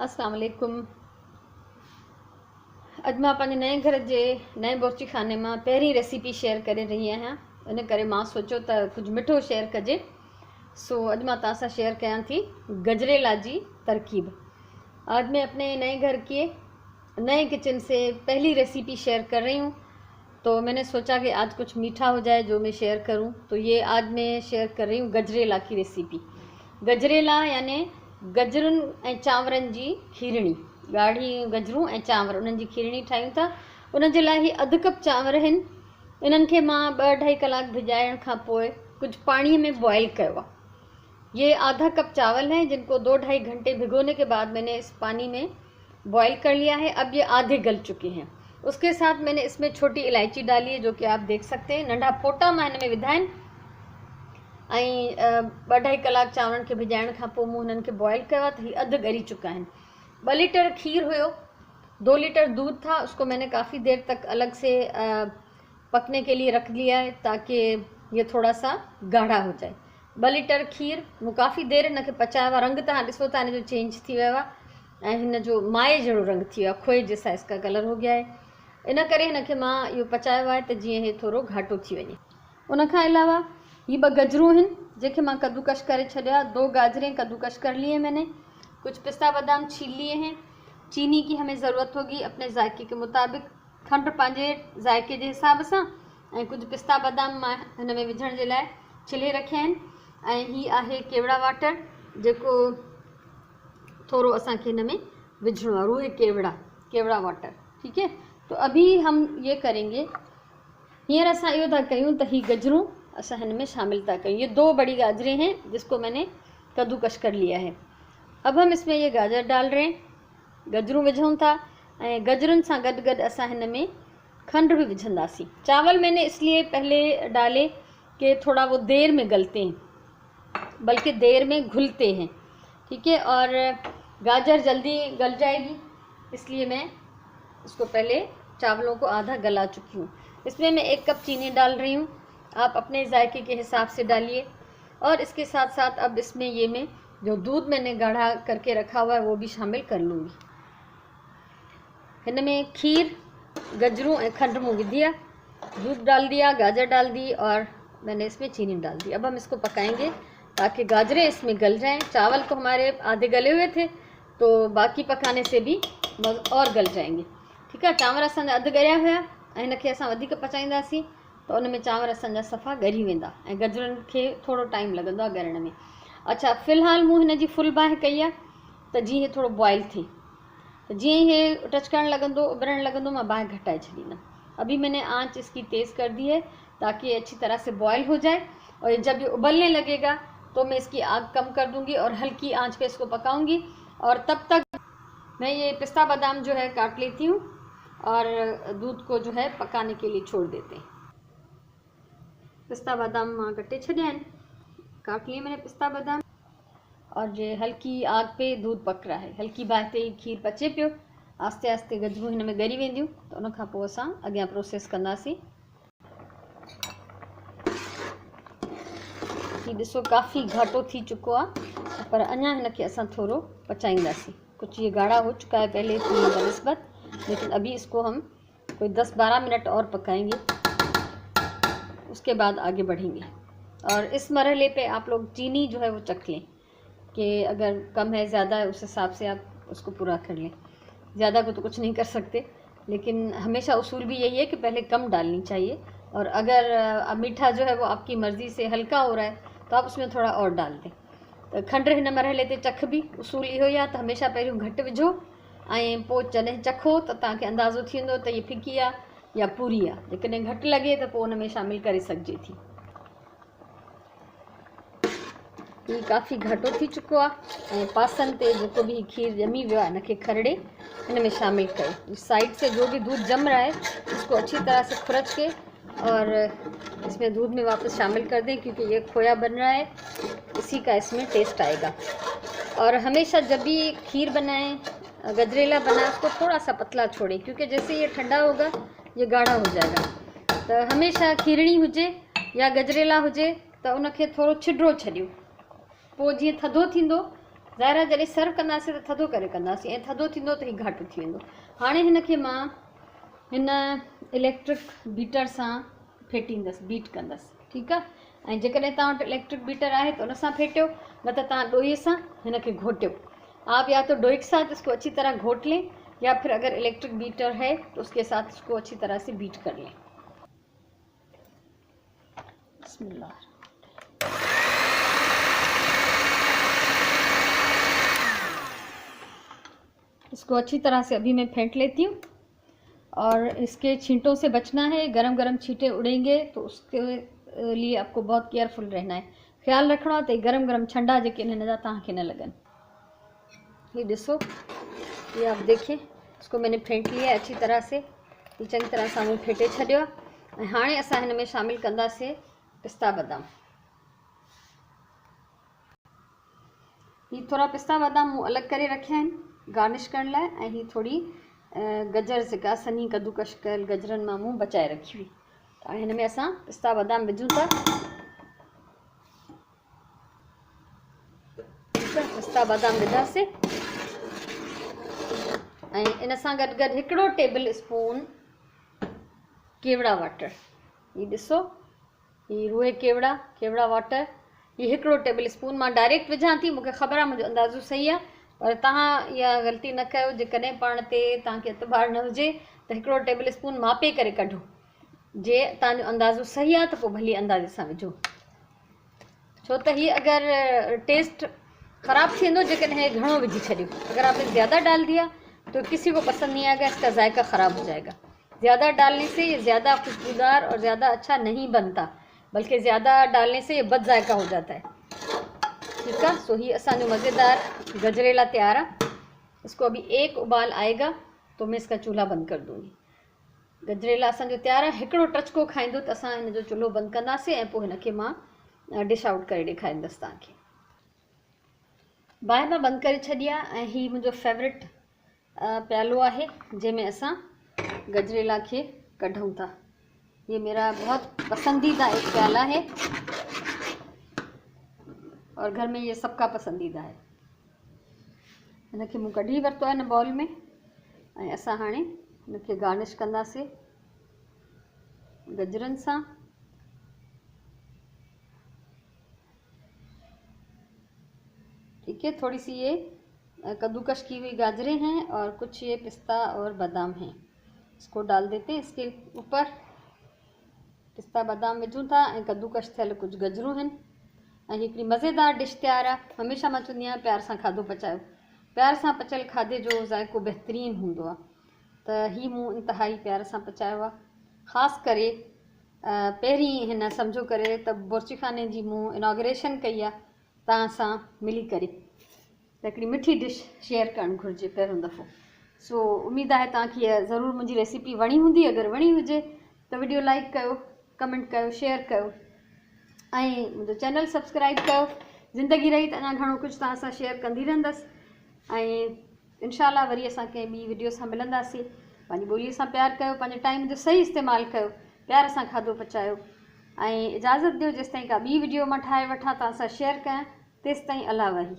अस्सलाम वालेकुम। अज मां पंहिंजे नए घर जे नए बोर्ची खाने में पहिरीं रेसिपी शेयर करे रही आहियां। इन करे मां सोचो त कुछ मिठो शेयर कजे। सो अज मां तव्हां सां शेयर कयां थी गजरेला जी तरकीब। आज मैं अपने नए घर के नए किचन से पहली रेसिपी शेयर कर रही हूँ, तो मैंने सोचा कि आज कुछ मीठा हो जाए जो मैं शेयर करूँ। तो ये आज मैं शेयर कर रही हूँ गजरेला की रेसिपी। गजरेला यानी गजरुनि ऐं चांवरनि जी खीरणी, ॻाढ़ी गजरूं ऐं चांवर उन्हनि जी खीरणी ठाहियूं था। उन जे लाइ ही अधु कप चांवर आहिनि। इन्हनि खे मां 2-2.5 कलाक भिजाइण खां पोइ कुछ पाणीअ में बॉयल कयो आहे। ये आधा कप चावल हैं जिनको 2-2.5 घंटे भिगोने के बाद मैंने इस पानी में बॉयल कर लिया है। अब ये आधे गल चुके हैं। उसके साथ मैंने इसमें छोटी इलायची डाली है, जो कि आप देख सकते हैं। नंढा फोटा मां हिन में विधा आहिनि ऐं 2-2.5 कलाक चांवरनि खे भिजाइण खां पोइ मूं हुननि खे बॉयल कयो आहे, त हीअ अधु ॻरी चुका आहिनि। 2 लीटर खीर हुयो, 2 लीटर दूध था, उसको मैंने काफ़ी देर तक अलग से पकने के लिए रख दिया है ताकि ये थोड़ा सा गाढ़ा हो जाए। 2 लीटर खीर मूं काफ़ी देर हिन खे पचायो आहे। रंग तव्हां ॾिसो था हिन जो चेंज थी वियो आहे ऐं हिन जो माए जहिड़ो रंग थी वियो आहे, खोए जैसा इसका कलर हो गया है। इन करे हिन खे मां इहो पचायो आहे त जीअं इहे थोरो घाटो थी वञे। उन खां अलावा ये 2 गजरूं आहिनि जेके मां कद्दूकश करे छॾिया। 2 गाजरें कद्दूकश कर लिए मैंने। कुछ पिस्ता बादाम छील लिए हैं। चीनी की हमें ज़रूरत होगी अपने जायके के मुताबिक, खंड पंहिंजे जायके जे हिसाब सां, ऐं कुछ पिस्ता बादाम मां हिन में विझण जे लाइ छिले रखिया आहिनि। ऐं ही आहे केवड़ा वाटर, जेको थोरो असांखे हिन में विझणो आहे, रूहे केवड़ा वाटर। ठीक है, तो अभी हम ये करेंगे। हींअर असां इहो था कयूं त ही गजरूं असां हिन में शामिल था करें। ये 2 बड़ी गाजरें हैं जिसको मैंने कद्दूकश कर लिया है। अब हम इसमें ये गाजर डाल रहे हैं, गजरूं विझूं था ऐं गजरुनि सां गॾु गॾु असां हिन में खंड भी विझंदासीं। चावल मैंने इसलिए पहले डाले कि थोड़ा वो देर में गलते हैं, बल्कि देर में घुलते हैं। ठीक है, और गाजर जल्दी गल जाएगी, इसलिए मैं इसको पहले चावलों को आधा गला चुकी हूँ। इसमें मैं 1 कप चीनी डाल रही हूँ, आप अपने जायके के हिसाब से डालिए। और इसके साथ साथ अब इसमें ये मैं जो दूध मैंने गाढ़ा करके रखा हुआ है वो भी शामिल कर लूँगी। हिन में खीर, गजरूं और खंड मूँ विधी है, दूध डाल दिया, गाजर डाल दी और मैंने इसमें चीनी डाल दी। अब हम इसको पकाएंगे ताकि गाजरें इसमें गल जाएं। चावल तो हमारे आधे गले हुए थे, तो बाकी पकाने से भी और गल जाएंगे। ठीक है, चांवर असांजा अधु ॻरिया हुआ ऐं हिन खे असां वधीक पचाईंदासीं तो उन में चांवर असांजा सफ़ा ॻरी वेंदा ऐं गजरुनि खे थोरो टाइम लॻंदो आहे ॻरण में। अच्छा, फ़िलहाल मूं हिन जी फुल बाहि कई आहे त जीअं हे थोरो बॉयल थिए, तो जीअं हे टच करण लगंदो, उबरण लगंदो, मैं बाहि घटाए छॾींदमि। अभी मैंने आंच इसकी तेज़ कर दी है ताकि ये अच्छी तरह से बॉयल हो जाए। और जब ये उबलने लगेगा तो मैं इसकी आग कम कर दूंगी और हल्की आंच पे इसको पकाऊंगी। और तब तक मैं ये पिस्ता बादाम जो है काट लेती हूँ और दूध को जो है पकाने के लिए छोड़ देते हैं। पिस्ता बादाम कटे छॾिया आहिनि, काट लिए मैंने पिस्ता बादाम। और ये हल्की आग पे दूध पक रहा है, हल्की बाहि ते ही खीर पचे पियो। आस्ते आस्ते गजरूं हिन में ॻरी वेंदियूं, तो उन खां पोइ असां अॻियां प्रोसेस कंदासीं। ही ॾिसो काफ़ी घाटो थी चुको आहे, पर अञा हिन खे असां थोरो पचाईंदासीं। कुछ ये गाढ़ा हो चुका है पहले की बनिस्बत, लेकिन अभी इसको हम कोई 10-12 मिनट और पकाएंगे, उसके बाद आगे बढ़ेंगे। और इस मरहले पे आप लोग चीनी जो है वो चख लें कि अगर कम है ज़्यादा है उस हिसाब से आप उसको पूरा कर लें। ज़्यादा को तो कुछ नहीं कर सकते, लेकिन हमेशा उसूल भी यही है कि पहले कम डालनी चाहिए। और अगर मीठा जो है वो आपकी मर्ज़ी से हल्का हो रहा है तो आप उसमें थोड़ा और डाल दें। तो खंड हिन मरहले ते चख भी उसूल इहो ई आहे त हमेशा पहिरियों घटि विझो ऐं पोइ जॾहिं चखो त तव्हांखे अंदाज़ो थी वेंदो त ये फिकी आहे या पूरी आहे। जेकॾहिं घटि लॻे त पोइ उन में शामिल करे सघिजे थी। ये काफ़ी घाटो थी चुको आहे ऐं पासनि ते जेको भी खीर ॼमी वियो आहे हिन खे खरड़े हिन में शामिल कयो। साइड से जो भी दूध जम रहा है उसको अच्छी तरह से खुरच के और इसमें दूध में वापस शामिल कर दें, क्योंकि ये खोया बन रहा है, इसी का इसमें टेस्ट आएगा। और हमेशा जब भी खीर बनाएं, गजरेला बनाएं, उसको थोड़ा सा पतला छोड़ें, क्योंकि जैसे ये ठंडा होगा ये गाढ़ा हो जाएगा। तो हमेशा खीरणी हुजे या गजरेला हुजे तो उनखे थोरो छिडरो छॾियो, पोइ जीअं थधो थींदो ज़ाहिर आहे जॾहिं सर्व कंदासीं त थधो करे कंदासीं ऐं थधो थींदो त हीउ घाटो थी वेंदो। हाणे हिन खे मां हिन इलेक्ट्रिक बीटर सां फेटींदसि, बीट कंदसि, ठीकु आहे। ऐं जेकॾहिं तव्हां वटि इलेक्ट्रिक बीटर आहे त उन सां फेटियो, न त तव्हां ॾोईअ सां हिन खे घोटियो। आप या तो डोई के साथ इसको अच्छी तरह घोट लें, या फिर अगर इलेक्ट्रिक बीटर है तो उसके साथ इसको अच्छी तरह से बीट कर लें। बिस्मिल्लाह। इसको अच्छी तरह से अभी मैं फेंट लेती हूँ, और इसके छींटों से बचना है। गरम गरम छींटे उड़ेंगे तो उसके लिए आपको बहुत केयरफुल रहना है, ख्याल रखना है तो गरम गरम छंडा जेके हिन जा तव्हांखे न लॻनि। ये ॾिसो, ये आप देखिए, इसको मैंने फेंट लिया है अच्छी तरह से, ये चंगी तरह सां मूं फेटे छॾियो आहे। ऐं हाणे असां हिन में शामिल कंदासीं पिस्ता बादाम। ही थोड़ा पिस्ता बादाम मूं अलॻि करे रखिया आहिनि गार्निश करण लाइ, ऐं ही थोड़ी गजर जेका सनी कद्दूकश कयल गजरनि मां मूं बचाए रखी हुई। त हिन में असां पिस्ता बादाम विझूं था। पिस्ता बादाम विधासीं, ऐं इन सां गॾु गॾु हिकिड़ो टेबल स्पून केवड़ा वाटर। ये ॾिसो, ये रूए केवड़ा वाटर, ये हिकिड़ो टेबल स्पून मां डायरेक्ट विझां थी। मूंखे ख़बर आहे मुंहिंजो अंदाज़ो सही आहे, पर तव्हां इहा ग़लती न कयो। जेकॾहिं पाण ते तव्हांखे एतबार न हुजे त हिकिड़ो टेबल स्पून मापे करे कढो। जे तव्हांजो अंदाज़ो सही आहे त पोइ भली अंदाज़े सां विझो, छो त हीअ अगरि टेस्ट ख़राब थी वेंदो जेकॾहिं घणो विझी छॾियो। अगर आपने ज़्यादा डाल दिया तो किसी को पसंद नहीं आएगा, इसका जायका ख़राब हो जाएगा। ज़्यादा डालने से ये ज़्यादा खुशबूदार और ज़्यादा अच्छा नहीं बनता, बल्कि ज़्यादा डालने से ये बद जायका हो जाता है, ठीक है। सो ही असांजो मज़ेदार गजरेला तैयार है। इसको अभी एक उबाल आएगा तो मैं इसका चूल्हा बंद कर दूँगी। गजरेला असांजो तैयार है। हिकिड़ो टचको खाईंदो त असां हिन जो चूल्हो बंदि कंदासीं, ऐं पोइ हिन खे मां डिश आउट करे ॾेखारींदसि तव्हांखे। बाहि मां बंदि करे छॾी आहे, ऐं हीअ मुंहिंजो फेवरेट प्यालो आहे जंहिंमें असां गजरेला खे कढूं था। ये मेरा बहुत पसंदीदा एक प्याला है और घर में ये सबका पसंदीदा है। हिन खे मूं कढी वरितो आहे हिन बॉल में, ऐं असां हाणे हिन खे गार्निश कंदासीं गजरनि सां। ठीक है, थोड़ी सी ये कद्दूकश की हुई गाजरें हैं और कुछ ये पिस्ता और बादाम हैं, इसको डाल देते हैं इसके ऊपर। पिस्ता बादाम विझूं था ऐं कद्दूकश थियल कुछ गजरूं आहिनि, ऐं हिकिड़ी मज़ेदार डिश तैयार आहे। हमेशह मां चवंदी आहियां प्यार सां खाधो पचायो, प्यार सां पचियल खाधे जो ज़ाइको बहितरीनु हूंदो आहे। त ही मूं इंतिहाई प्यार सां पचायो आहे। ख़ासि करे पहिरीं हिन सम्झो करे त बुर्चिखाने जी मूं इनॉग्रेशन कई आहे तव्हां सां मिली करे, त हिकिड़ी मिठी डिश शेयर करणु घुरिजे पहिरियों दफ़ो। सो उमेदु आहे तव्हांखे इहा ज़रूरु मुंहिंजी रेसिपी वणी हूंदी। अगरि वणी हुजे त वीडियो लाइक कयो, कमेंट कयो, शेयर कयो, ऐं मुंहिंजो चैनल सब्सक्राइब कयो। ज़िंदगी रही त अञा घणो कुझु तव्हां सां शेयर कंदी रहंदसि, ऐं इंशाल्लाह वरी असां कंहिं ॿी वीडियो सां मिलंदासीं। पंहिंजी ॿोलीअ सां प्यारु कयो, पंहिंजे टाइम जो सही इस्तेमालु कयो, प्यार सां खाधो पचायो, ऐं इजाज़त ॾियो जेसिताईं का ॿी वीडियो मां ठाहे वठां तव्हां सां शेयर कयां, तेसिताईं अला वही।